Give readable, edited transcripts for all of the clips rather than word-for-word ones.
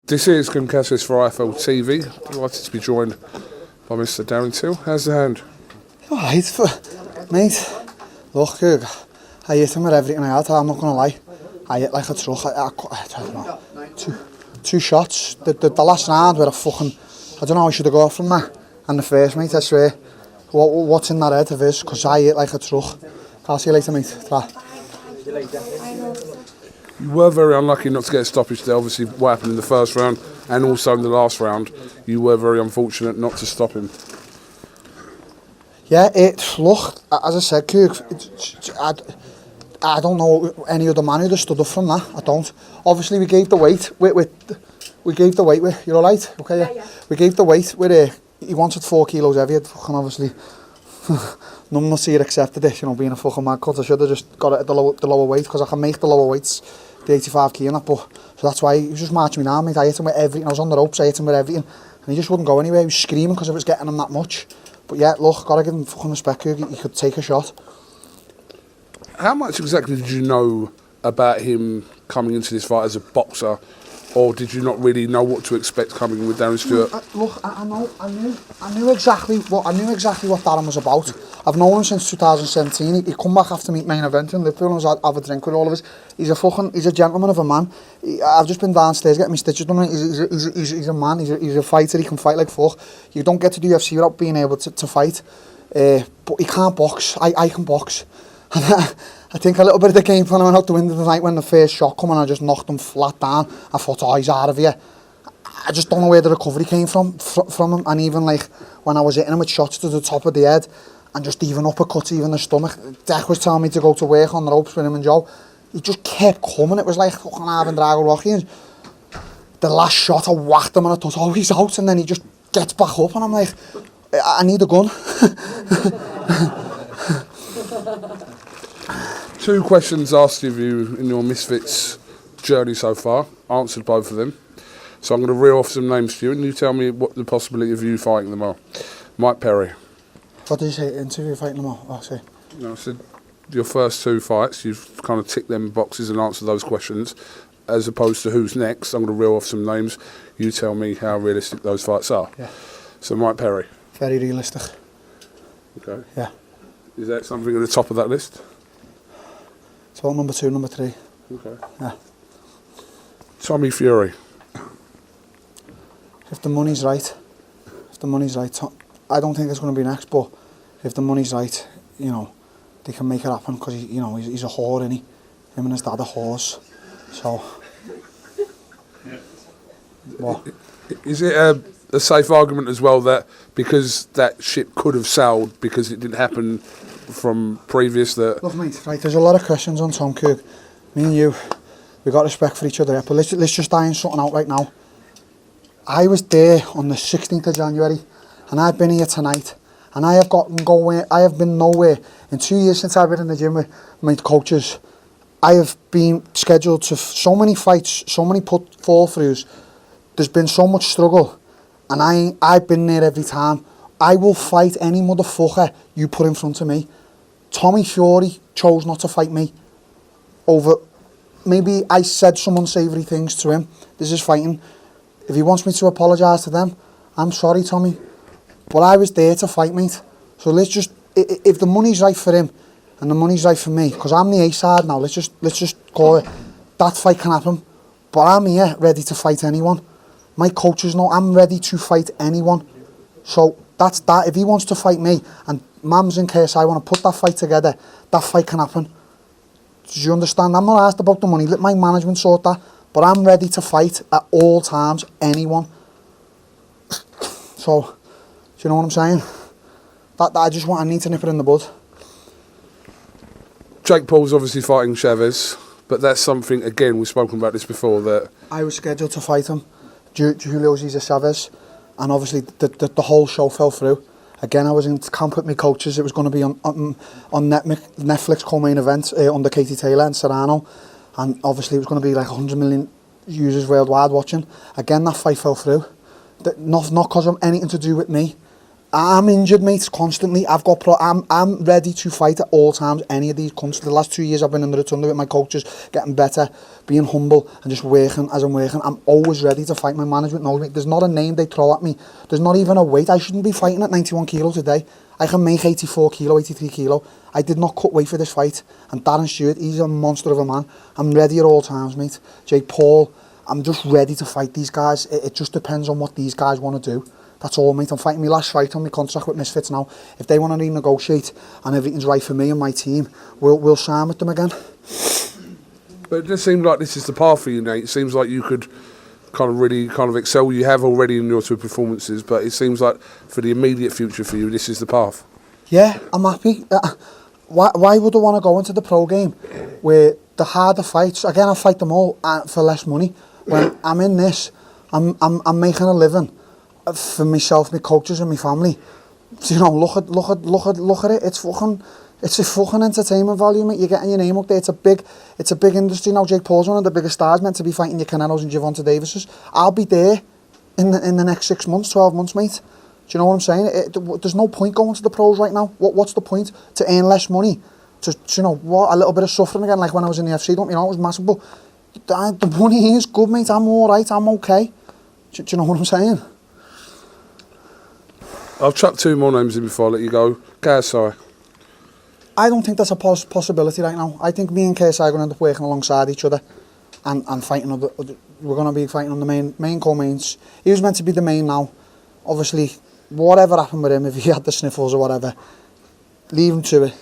This is Kugan Cassius for iFLTV. Delighted to be joined by Mr. Darren Till. How's the hand? Alright, mate. Look, Kug, I hit him with everything I had, I'm not going to lie. I hit like a truck. I don't know. Two shots. The last round were a fucking... I don't know how I should have gone from that. And the first, mate, I swear. What's in that head of his? Because I hit like a truck. I'll see you later, mate. You were very unlucky not to get a stoppage there. Obviously, what happened in the first round and also in the last round, you were very unfortunate not to stop him. Yeah, look, as I said, Kug, I don't know any other man who'd have stood up from that. I don't. Obviously, we gave the weight we gave the weight with, you're alright? Okay, yeah. We gave the weight with he wanted 4 kilos heavier, fucking obviously. None of us here accepted it, you know, being a fucking mad cut. I should have just got it at the lower weight, because I can make the lower weights, the 85 kg and that, but, so that's why he was just marching me down, mate. I hit him with everything, I was on the ropes, I hit him with everything, and he just wouldn't go anywhere. He was screaming because I was getting him that much. But yeah, look, gotta give him fucking respect, he could take a shot. How much exactly did you know about him coming into this fight as a boxer, or did you not really know what to expect coming with Darren Stewart? Look, I knew exactly what Darren was about. I've known him since 2017. He come back after meet main event in Liverpool and was have a drink with all of us. He's a gentleman of a man. I've just been downstairs getting my stitches done. He's a man. He's a fighter. He can fight like fuck. You don't get to do UFC without being able to fight. But he can't box. I can box. I think a little bit of the game plan went out the window tonight when the first shot came and I just knocked him flat down. I thought, oh, he's out of here. I just don't know where the recovery came from him. And even like when I was hitting him with shots to the top of the head and just even uppercuts, even the stomach, Deck was telling me to go to work on the ropes with him and Joe. He just kept coming. It was like fucking Arvin Drago Rocky. And the last shot, I whacked him and I thought, oh, he's out. And then he just gets back up and I'm like, I need a gun. 2 questions asked of you in your Misfits journey so far. Answered both of them. So I'm going to reel off some names to you and you tell me what the possibility of you fighting them are. Mike Perry. What did you say? Interview fighting them all? Oh, see. No, I said your first 2 fights, you've kind of ticked them boxes and answered those questions. As opposed to who's next, I'm going to reel off some names. You tell me how realistic those fights are. Yeah. So Mike Perry. Very realistic. Okay. Yeah. Is that something at the top of that list? It's about number 2, number 3. Okay. Yeah. Tommy Fury. If the money's right, I don't think it's going to be next, but if the money's right, you know, they can make it happen because he's a whore, isn't he? Him and his dad are whores. So, what? Is it a safe argument as well that because that ship could have sailed because it didn't happen from previous that... Look, mate, right, there's a lot of questions on Tom Kug. Me and you, we got respect for each other, but let's just iron something out right now. I was there on the 16th of January, and I've been here tonight, and I have been nowhere. In 2 years since I've been in the gym with my coaches, I have been scheduled to so many fights, so many fall-throughs. There's been so much struggle, and I've been there every time. I will fight any motherfucker you put in front of me. Tommy Fury chose not to fight me over... Maybe I said some unsavoury things to him. This is fighting. If he wants me to apologise to them, I'm sorry, Tommy. But I was there to fight, mate. So let's just... If the money's right for him and the money's right for me, because I'm the A-side now, let's just call it. That fight can happen. But I'm here ready to fight anyone. My coaches know I'm ready to fight anyone. So... That's that. If he wants to fight me and Mams and KSI want to put that fight together, that fight can happen. Do you understand? I'm not asked about the money. Let my management sort that. But I'm ready to fight at all times, anyone. So, do you know what I'm saying? I need to nip it in the bud. Jake Paul's obviously fighting Chavez, but that's something, again, we've spoken about this before, that... I was scheduled to fight him, Julio Cesar Chavez. And obviously the whole show fell through. Again, I was in camp with my coaches. It was going to be on Netflix co-main event under Katie Taylor and Serrano. And obviously it was going to be like 100 million users worldwide watching. Again, that fight fell through. Not because of anything to do with me. I'm injured, mate, constantly. I'm ready to fight at all times, any of these cunts. The last 2 years I've been in the rotunda with my coaches, getting better, being humble, and just working as I'm working. I'm always ready to fight. My management knows me. There's not a name they throw at me. There's not even a weight. I shouldn't be fighting at 91 kilos a day. I can make 84 kilo, 83 kilo. I did not cut weight for this fight. And Darren Stewart, he's a monster of a man. I'm ready at all times, mate. Jake Paul, I'm just ready to fight these guys. It just depends on what these guys want to do. That's all, mate. I'm fighting my last fight on my contract with Misfits now. If they want to renegotiate and everything's right for me and my team, we'll sign with them again. But it just seems like this is the path for you, Nate. It seems like you could really excel. You have already in your 2 performances, but it seems like for the immediate future for you, this is the path. Yeah, I'm happy. Why would I want to go into the pro game where the harder fights, again, I fight them all for less money. When I'm in this, I'm making a living for myself, my coaches and my family. So, you know, look at it. It's a fucking entertainment value, mate. You're getting your name up there. It's a big industry now. Jake Paul's one of the biggest stars, meant to be fighting your Canelos and Gervonta Davises. I'll be there in the next 6 months, 12 months, mate. Do you know what I'm saying? There's no point going to the pros right now. What's the point? To earn less money? To, you know, what, a little bit of suffering again, like when I was in the FC, don't you know, it was massive, but the money is good, mate. I'm alright, I'm okay. Do you know what I'm saying? I'll chuck 2 more names in before I let you go. KSI. I don't think that's a possibility right now. I think me and KSI are going to end up working alongside each other and fighting. We're going to be fighting on the main co-mains. He was meant to be the main now. Obviously, whatever happened with him, if he had the sniffles or whatever, leave him to it.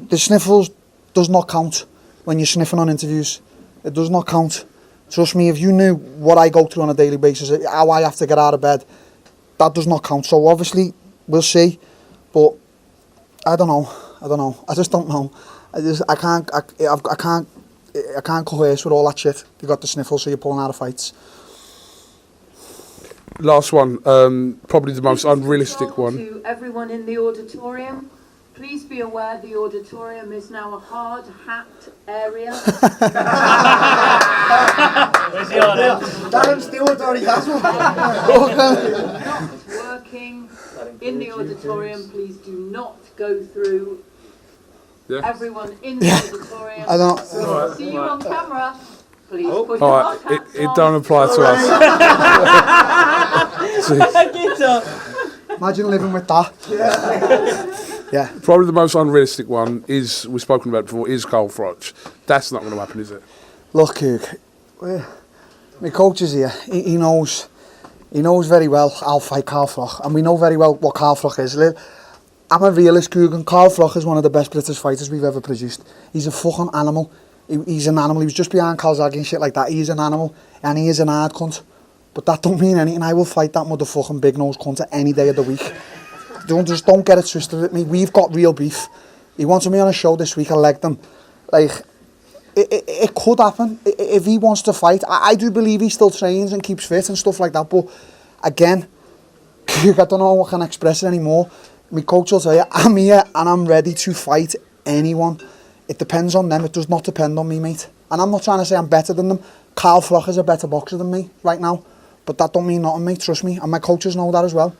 The sniffles does not count when you're sniffing on interviews. It does not count. Trust me, if you knew what I go through on a daily basis, how I have to get out of bed, that does not count. So obviously, we'll see. But I don't know. I just don't know. I can't coerce with all that shit. You got the sniffles, so you're pulling out of fights. Last one, probably the most unrealistic one. To everyone in the auditorium, please be aware the auditorium is now a hard hat area. Darren Stewart already has one. Not working in the auditorium. Please do not go through. Yeah. Everyone in the auditorium. I don't. See you on camera. Please put your Alright, hard hats it on. don't apply to us. Imagine living with that. Yeah. Probably the most unrealistic one is, we've spoken about before, is Carl Froch. That's not going to happen, is it? Look, Coog, my coach is here. He knows very well I'll fight Carl Froch, and we know very well what Carl Froch is. I'm a realist, Coog, and Carl Froch is one of the best British fighters we've ever produced. He's a fucking animal. He's an animal. He was just behind Calzaghe and shit like that. He is an animal, and he is an hard cunt. But that don't mean anything. I will fight that motherfucking big nose cunt any day of the week. Don't get it twisted with me. We've got real beef. He wanted me on a show this week. I legged him. Like, it could happen if he wants to fight. I do believe he still trains and keeps fit and stuff like that. But again, I don't know how I can express it anymore. My coach will tell you, I'm here and I'm ready to fight anyone. It depends on them. It does not depend on me, mate. And I'm not trying to say I'm better than them. Carl Froch is a better boxer than me right now. But that don't mean nothing, mate. Trust me. And my coaches know that as well.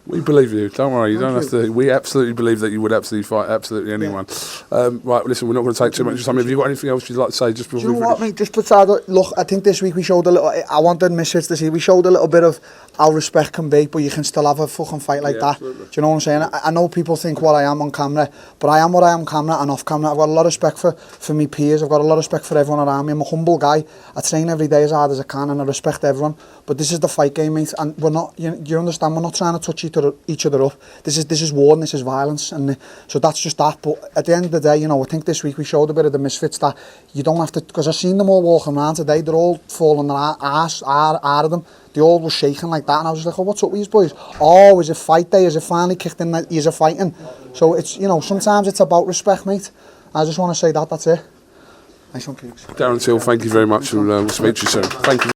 We believe you. Don't worry. You don't have to. We absolutely believe that you would absolutely fight absolutely anyone. Yeah. Right. Listen, we're not going to take too much time. Have you got anything else you'd like to say? Just before Do you know what, mate? Just beside it, look, I think this week we showed a little. I wanted Misfits to see. We showed a little bit of how respect can be, but you can still have a fucking fight like that. Absolutely. Do you know what I'm saying? I know people think what I am on camera, but I am what I am on camera and off camera. I've got a lot of respect for me peers. I've got a lot of respect for everyone around me. I'm a humble guy. I train every day as hard as I can, and I respect everyone. But this is the fight game, mate, and we're not. You understand? We're not trying to touch each other up. This is war and this is violence, and so that's just that. But at the end of the day, you know, I think this week we showed a bit of the Misfits that you don't have to, because I've seen them all walking around today. They're all falling their arse out of them. They all were shaking like that, and I was just like, oh, what's up with these boys? Oh, is it fight day? Is it finally kicked in? Is it fighting? So it's, you know, sometimes it's about respect, mate. I just want to say that. That's it. Nice one, Coogs. Darren Till, thank you very much, and we'll speak to you soon. Thank you.